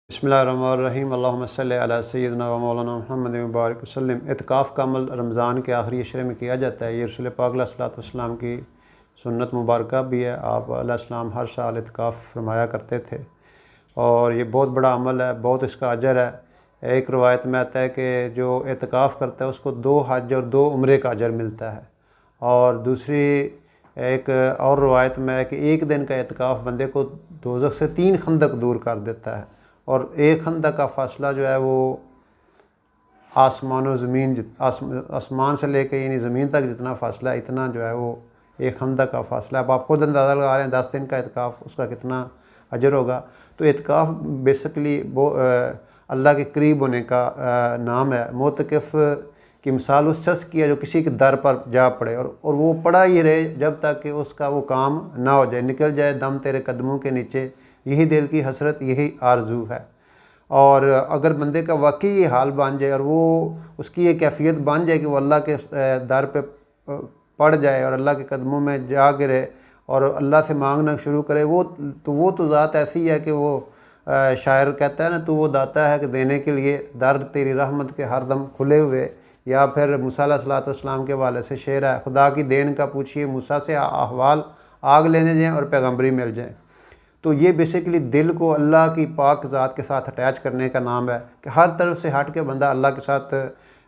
بسم اللہ الرحمن الرحیم اللہم صلی علی سیدنا و مولانا محمد مبارک وسلم۔ اعتکاف کا عمل رمضان کے آخری عشرے میں کیا جاتا ہے۔ یہ رسول پاک علیہ الصلوۃ والسلام کی سنت مبارکہ بھی ہے۔ آپ علیہ السلام ہر سال اعتکاف فرمایا کرتے تھے اور یہ بہت بڑا عمل ہے، بہت اس کا اجر ہے۔ ایک روایت میں آتا ہے کہ جو اعتکاف کرتا ہے اس کو 2 حج اور 2 عمرے کا اجر ملتا ہے، اور دوسری ایک اور روایت میں ہے کہ 1 دن کا اعتکاف بندے کو دوزخ سے 3 خندق دور کر دیتا ہے، اور 1 خندق کا فاصلہ جو ہے وہ آسمان و زمین آسمان سے لے کے یعنی زمین تک جتنا فاصلہ ہے اتنا جو ہے وہ 1 خندق کا فاصلہ ہے۔ اب آپ خود اندازہ لگا رہے ہیں 10 دن کا اعتکاف اس کا کتنا اجر ہوگا۔ تو اعتکاف بیسکلی اللہ کے قریب ہونے کا نام ہے۔ معتکف کی مثال اس شخص کی ہے جو کسی کے در پر جا پڑے اور وہ پڑا ہی رہے جب تک کہ اس کا وہ کام نہ ہو جائے، نکل جائے دم تیرے قدموں کے نیچے، یہی دل کی حسرت، یہی آرزو ہے۔ اور اگر بندے کا واقعی یہ حال بن جائے اور وہ اس کی یہ کیفیت بن جائے کہ وہ اللہ کے در پہ پڑ جائے اور اللہ کے قدموں میں جا گرے اور اللہ سے مانگنا شروع کرے، وہ تو ذات ایسی ہے کہ وہ شاعر کہتا ہے نا، تو وہ داتا ہے کہ دینے کے لیے در تیری رحمت کے ہر دم کھلے ہوئے۔ یا پھر موسیٰ علیہ الصلوۃ والسلام کے حوالے سے شعر ہے، خدا کی دین کا پوچھئے موسیٰ سے احوال، آگ لینے جائیں اور پیغمبری مل جائیں۔ تو یہ بیسیکلی دل کو اللہ کی پاک ذات کے ساتھ اٹیچ کرنے کا نام ہے کہ ہر طرف سے ہٹ کے بندہ اللہ کے ساتھ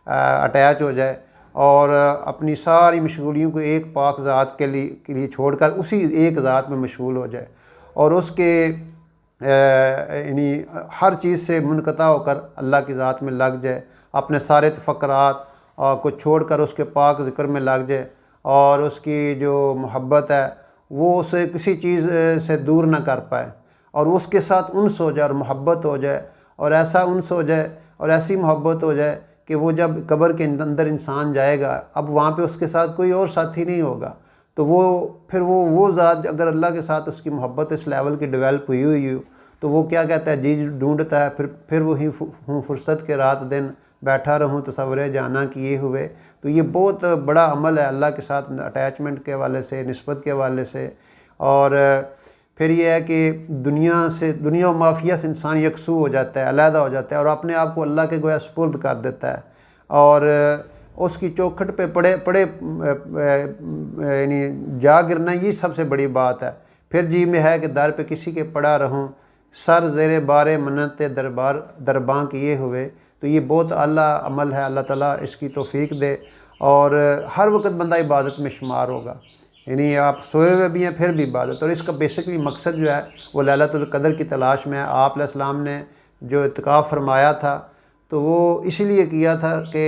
اٹیچ ہو جائے اور اپنی ساری مشغولیوں کو ایک پاک ذات کے لیے چھوڑ کر اسی ایک ذات میں مشغول ہو جائے، اور اس کے یعنی ہر چیز سے منقطع ہو کر اللہ کی ذات میں لگ جائے، اپنے سارے تفکرات کو چھوڑ کر اس کے پاک ذکر میں لگ جائے، اور اس کی جو محبت ہے وہ اسے کسی چیز سے دور نہ کر پائے، اور اس کے ساتھ انس ہو جائے اور محبت ہو جائے، اور ایسا انس ہو جائے اور ایسی محبت ہو جائے کہ وہ جب قبر کے اندر انسان جائے گا اب وہاں پہ اس کے ساتھ کوئی اور ساتھی نہیں ہوگا، تو وہ ذات اگر اللہ کے ساتھ اس کی محبت اس لیول کی ڈیولپ ہوئی ہو تو وہ کیا کہتا ہے، جی ڈھونڈتا ہے پھر وہی ہوں فرصت کے رات دن بیٹھا رہوں تصور جانا کیے ہوئے۔ تو یہ بہت بڑا عمل ہے اللہ کے ساتھ اٹیچمنٹ کے حوالے سے، نسبت کے حوالے سے، اور پھر یہ ہے کہ دنیا و مافیہ سے انسان یکسو ہو جاتا ہے، علیحدہ ہو جاتا ہے اور اپنے آپ کو اللہ کے گویا سپرد کر دیتا ہے، اور اس کی چوکھٹ پہ پڑے یعنی جا گرنا یہ سب سے بڑی بات ہے۔ پھر جی میں ہے کہ در پہ کسی کے پڑا رہوں، سر زیر بار منت درباں کیے ہوئے۔ تو یہ بہت اعلیٰ عمل ہے، اللہ تعالیٰ اس کی توفیق دے، اور ہر وقت بندہ عبادت میں شمار ہوگا، یعنی آپ سوئے ہوئے بھی ہیں پھر بھی عبادت، اور اس کا بیسکلی مقصد جو ہے وہ لیلۃ القدر کی تلاش میں ہے۔ آپ علیہ السلام نے جو اعتکاف فرمایا تھا تو وہ اس لیے کیا تھا کہ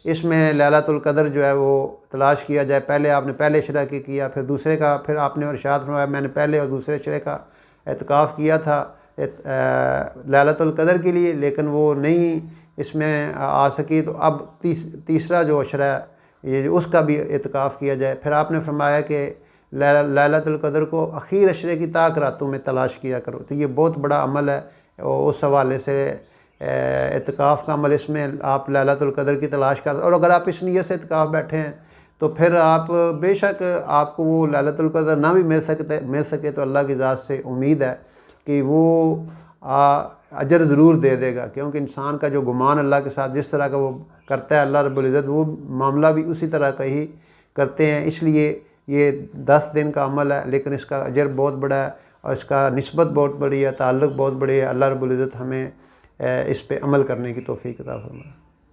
اس میں لیلۃ القدر جو ہے وہ تلاش کیا جائے۔ پہلے آپ نے پہلے عشرے کی کیا، پھر دوسرے کا، پھر آپ نے ارشاد فرمایا میں نے پہلے اور دوسرے عشرے کا اعتکاف کیا تھا لیلۃ القدر کے لیے، لیکن وہ نہیں اس میں آ سکی، تو اب تیسرا جو عشرہ ہے یہ اس کا بھی اعتکاف کیا جائے۔ پھر آپ نے فرمایا کہ لیلۃ القدر کو اخیر عشرے کی طاق راتوں میں تلاش کیا کرو۔ تو یہ بہت بڑا عمل ہے، اس حوالے سے اعتکاف کا عمل، اس میں آپ لیلۃ القدر کی تلاش کرتے، اور اگر آپ اس نیت سے اعتکاف بیٹھے ہیں تو پھر آپ بے شک آپ کو وہ لیلۃ القدر نہ بھی مل سکے تو اللہ کی ذات سے امید ہے کہ وہ اجر ضرور دے دے گا، کیونکہ انسان کا جو گمان اللہ کے ساتھ جس طرح کا وہ کرتا ہے اللہ رب العزت وہ معاملہ بھی اسی طرح کا ہی کرتے ہیں۔ اس لیے یہ 10 دن کا عمل ہے، لیکن اس کا اجر بہت بڑا ہے اور اس کا نسبت بہت بڑی ہے، تعلق بہت بڑی ہے۔ اللہ رب العزت ہمیں اس پہ عمل کرنے کی توفیق عطا فرمائے۔